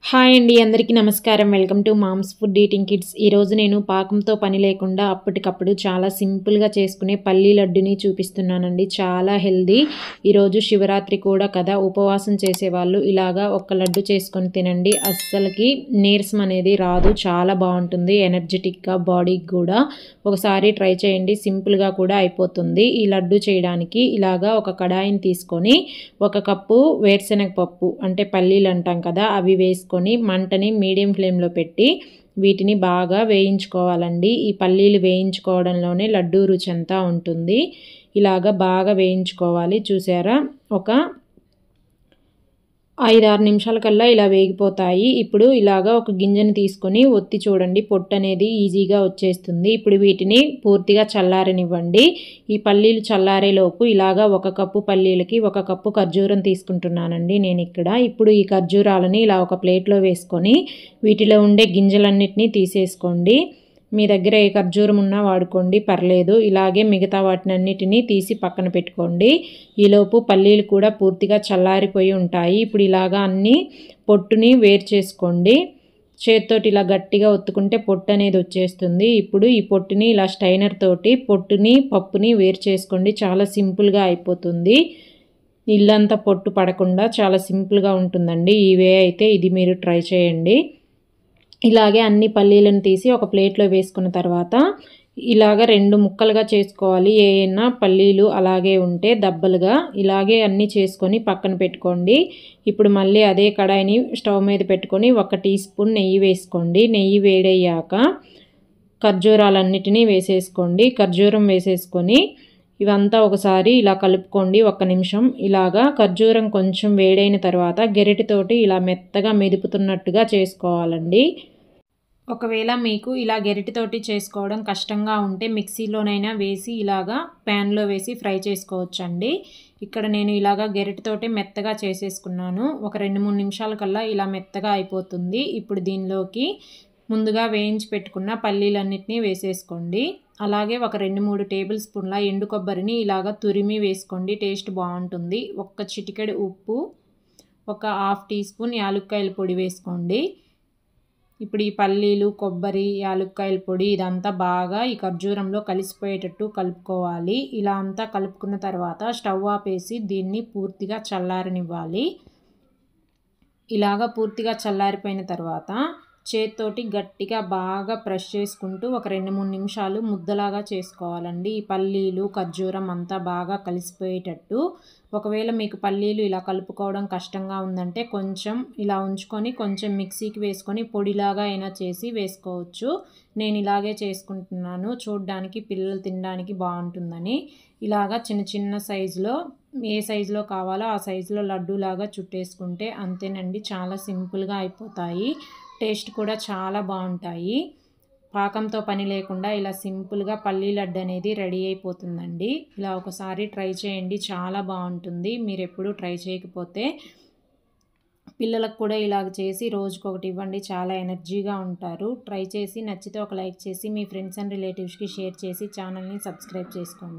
Hi అండి, అందరికీ నమస్కారం. Welcome to mom's food eating kids. ఈరోజు నేను పాకంతో పని లేకుండా అప్పటికప్పుడు చాలా సింపుల్గా చేసుకునే పల్లీ లడ్డుని చూపిస్తున్నానండి. చాలా హెల్దీ. ఈరోజు శివరాత్రి కూడా కదా, ఉపవాసం చేసేవాళ్ళు ఇలాగా ఒక్క లడ్డు చేసుకొని తినండి. అస్సలకి నీరసం అనేది రాదు. చాలా బాగుంటుంది, ఎనర్జెటిక్గా బాడీకి కూడా. ఒకసారి ట్రై చేయండి, సింపుల్గా కూడా అయిపోతుంది. ఈ లడ్డు చేయడానికి ఇలాగా ఒక కడాయిని తీసుకొని 1 కప్పు వేరుశనగ పప్పు అంటే పల్లీలు అంటాం కదా, అవి వేసుకొని మంటని మీడియం ఫ్లేమ్లో పెట్టి వీటిని బాగా వేయించుకోవాలండి. ఈ పల్లీలు వేయించుకోవడంలోనే లడ్డూ రుచి అంతా ఉంటుంది. ఇలాగా బాగా వేయించుకోవాలి. చూసారా, ఒక 5-6 నిమిషాల కల్లా ఇలా వేగిపోతాయి. ఇప్పుడు ఇలాగా ఒక గింజను తీసుకొని ఒత్తి చూడండి, పొట్టు అనేది ఈజీగా వచ్చేస్తుంది. ఇప్పుడు వీటిని పూర్తిగా చల్లారనివ్వండి. ఈ పల్లీలు చల్లారేలోపు ఇలాగా 1 కప్పు పల్లీలకి 1 కప్పు ఖర్జూరం తీసుకుంటున్నానండి నేను ఇక్కడ. ఇప్పుడు ఈ ఖర్జూరాలని ఇలా ఒక ప్లేట్లో వేసుకొని వీటిలో ఉండే గింజలన్నిటినీ తీసేసుకోండి. మీ దగ్గర ఏ ఖర్జూరం ఉన్నా వాడుకోండి, పర్లేదు. ఇలాగే మిగతా వాటినన్నిటినీ తీసి పక్కన పెట్టుకోండి. ఈలోపు పల్లీలు కూడా పూర్తిగా చల్లారిపోయి ఉంటాయి. ఇప్పుడు ఇలాగా అన్ని పొట్టుని వేరు చేసుకోండి. చేత్తోటి ఇలా గట్టిగా ఒత్తుకుంటే పొట్టు అనేది వచ్చేస్తుంది. ఇప్పుడు ఈ పొట్టుని ఇలా స్టైనర్ తోటి పొట్టుని పప్పుని వేరు చేసుకోండి. చాలా సింపుల్గా అయిపోతుంది. ఇల్లంతా పొట్టు పడకుండా చాలా సింపుల్గా ఉంటుందండి. ఈ వే అయితే ఇది మీరు ట్రై చేయండి. ఇలాగే అన్ని పల్లీలను తీసి ఒక ప్లేట్లో వేసుకున్న తర్వాత ఇలాగ 2 ముక్కలుగా చేసుకోవాలి. ఏమైనా పల్లీలు అలాగే ఉంటే దబ్బలుగా ఇలాగే అన్నీ చేసుకొని పక్కన పెట్టుకోండి. ఇప్పుడు మళ్ళీ అదే కడాయిని స్టవ్ మీద పెట్టుకొని 1 టీ స్పూన్ నెయ్యి వేసుకోండి. నెయ్యి వేడయ్యాక ఖర్జూరాలన్నిటినీ వేసేసుకోండి. ఖర్జూరం వేసేసుకొని ఇవంతా ఒకసారి ఇలా కలుపుకోండి 1 నిమిషం. ఇలాగా ఖర్జూరం కొంచెం వేడైన తర్వాత గెరిటితోటి ఇలా మెత్తగా మెదుపుతున్నట్టుగా చేసుకోవాలండి. ఒకవేళ మీకు ఇలా గెరిటితోటి చేసుకోవడం కష్టంగా ఉంటే మిక్సీలోనైనా వేసి ఇలాగా ప్యాన్లో వేసి ఫ్రై చేసుకోవచ్చండి. ఇక్కడ నేను ఇలాగా గెరిటితోటి మెత్తగా చేసేసుకున్నాను. ఒక 2-3 నిమిషాల కల్లా ఇలా మెత్తగా అయిపోతుంది. ఇప్పుడు దీనిలోకి ముందుగా వేయించి పెట్టుకున్న పల్లీలన్నిటినీ వేసేసుకోండి. అలాగే ఒక 2-3 టేబుల్ స్పూన్ల ఎండు కొబ్బరిని ఇలాగ తురిమి వేసుకోండి, టేస్ట్ బాగుంటుంది. 1 చిటికెడు ఉప్పు, ఒక 1/2 టీ స్పూన్ యాలుక్కాయల పొడి వేసుకోండి. ఇప్పుడు ఈ పల్లీలు, కొబ్బరి, యాలుక్కాయల పొడి ఇదంతా బాగా ఈ ఖర్జూరంలో కలిసిపోయేటట్టు కలుపుకోవాలి. ఇలా అంతా కలుపుకున్న తర్వాత స్టవ్ ఆపేసి దీన్ని పూర్తిగా చల్లారనివ్వాలి. ఇలాగ పూర్తిగా చల్లారిపోయిన తర్వాత చేత్తోటి గట్టిగా బాగా ప్రెస్ చేసుకుంటూ ఒక 2-3 నిమిషాలు ముద్దలాగా చేసుకోవాలండి. ఈ పల్లీలు, ఖర్జూరం అంతా బాగా కలిసిపోయేటట్టు. ఒకవేళ మీకు పల్లీలు ఇలా కలుపుకోవడం కష్టంగా ఉందంటే కొంచెం ఇలా ఉంచుకొని కొంచెం మిక్సీకి వేసుకొని పొడిలాగా అయినా చేసి వేసుకోవచ్చు. నేను ఇలాగే చేసుకుంటున్నాను, చూడడానికి పిల్లలు తినడానికి బాగుంటుందని. ఇలాగా చిన్న చిన్న సైజులో ఏ సైజులో కావాలో ఆ సైజులో లడ్డూలాగా చుట్టేసుకుంటే అంతేనండి, చాలా సింపుల్గా అయిపోతాయి. టేస్ట్ కూడా చాలా బాగుంటాయి. పాకంతో పని లేకుండా ఇలా సింపుల్గా పల్లీ లడ్డు అనేది రెడీ అయిపోతుందండి. ఇలా ఒకసారి ట్రై చేయండి, చాలా బాగుంటుంది. మీరు ఎప్పుడూ ట్రై చేయకపోతే పిల్లలకు కూడా ఇలాగ చేసి రోజుకొకటి ఇవ్వండి, చాలా ఎనర్జీగా ఉంటారు. ట్రై చేసి నచ్చితే ఒక లైక్ చేసి మీ ఫ్రెండ్స్ అండ్ రిలేటివ్స్కి షేర్ చేసి ఛానల్ని సబ్స్క్రైబ్ చేసుకోండి.